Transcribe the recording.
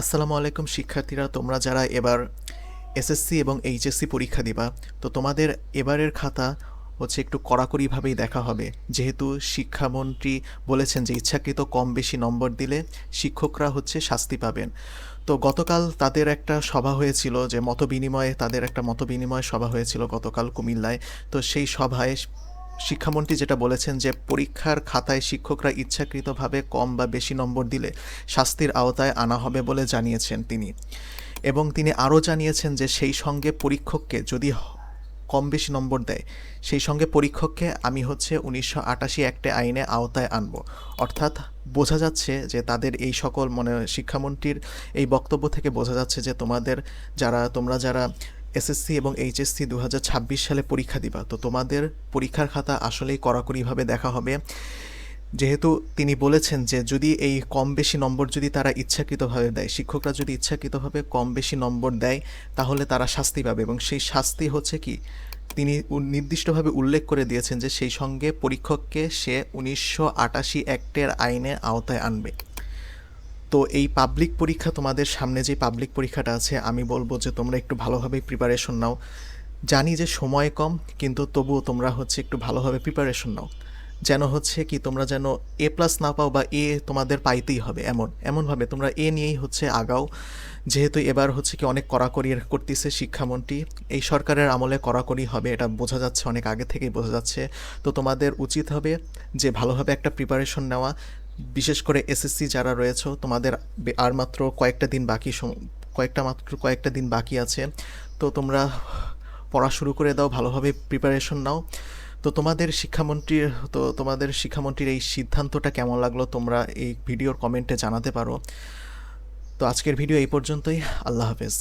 আসসালামু আলাইকুম শিক্ষার্থীরা, তোমরা যারা এবার এসএসসি এবং এইচএসসি পরীক্ষা দিবা, তো তোমাদের এবারের খাতা হচ্ছে একটু কড়াকড়িভাবেই দেখা হবে। যেহেতু শিক্ষামন্ত্রী বলেছেন যে ইচ্ছাকৃত কম বেশি নম্বর দিলে শিক্ষকরা হচ্ছে শাস্তি পাবেন। তো গতকাল তাদের একটা সভা হয়েছিল, যে তাদের একটা মতবিনিময় সভা হয়েছিল গতকাল কুমিল্লায়। তো সেই সভায় শিক্ষামন্ত্রী যেটা বলেছেন যে পরীক্ষার খাতায় শিক্ষকরা ইচ্ছাকৃতভাবে কম বা বেশি নম্বর দিলে শাস্তির আওতায় আনা হবে বলে জানিয়েছেন তিনি। এবং তিনি আরও জানিয়েছেন যে সেই সঙ্গে পরীক্ষককে যদি কম বেশি নম্বর দেয়, সেই সঙ্গে পরীক্ষককে আমি হচ্ছে 1988 অ্যাক্টে আইনে আওতায় আনব। অর্থাৎ বোঝা যাচ্ছে যে তাদের এই সকল শিক্ষামন্ত্রীর এই বক্তব্য থেকে বোঝা যাচ্ছে যে তোমরা যারা এসএসসি এবং এইচএসসি 2026 সালে পরীক্ষা দিবা, তো তোমাদের পরীক্ষার খাতা আসলেই কড়াকড়িভাবে দেখা হবে। যেহেতু তিনি বলেছেন যে যদি এই কম বেশি নম্বর যদি তারা ইচ্ছাকৃতভাবে দেয়, শিক্ষকরা যদি ইচ্ছাকৃতভাবে কম বেশি নম্বর দেয়, তাহলে তারা শাস্তি পাবে। এবং সেই শাস্তি হচ্ছে কি, তিনি নির্দিষ্টভাবে উল্লেখ করে দিয়েছেন যে সেই সঙ্গে পরীক্ষককে সে 1988 অ্যাক্টের আইনে আওতায় আনবে। তো এই পাবলিক পরীক্ষা, তোমাদের সামনে যে পাবলিক পরীক্ষাটা আছে, আমি বলবো যে তোমরা একটু ভালোভাবে প্রিপারেশন নাও। জানি যে সময় কম, কিন্তু তবুও তোমরা হচ্ছে একটু ভালোভাবে প্রিপারেশন নাও, যেন হচ্ছে কি তোমরা যেন A+ না পাও, বা এ তোমাদের পাইতেই হবে এমনভাবে তোমরা এ নিয়েই হচ্ছে আগাও। যেহেতু এবার হচ্ছে কি অনেক কড়াকড়ি করতেছে শিক্ষামন্ত্রী, এই সরকারের আমলে কড়াকড়ি হবে, এটা বোঝা যাচ্ছে, অনেক আগে থেকেই বোঝা যাচ্ছে। তো তোমাদের উচিত হবে যে ভালোভাবে একটা প্রিপারেশন নেওয়া। বিশেষ করে এসএসসি যারা রয়েছে, তোমাদের আর মাত্র কয়েকটা দিন বাকি আছে। তো তোমরা পড়া শুরু করে দাও, ভালোভাবে প্রিপারেশন নাও। তো তোমাদের শিক্ষামন্ত্রীর এই সিদ্ধান্তটা কেমন লাগলো তোমরা এই ভিডিওর কমেন্টে জানাতে পারো। তো আজকের ভিডিও এই পর্যন্তই। আল্লাহ হাফেজ।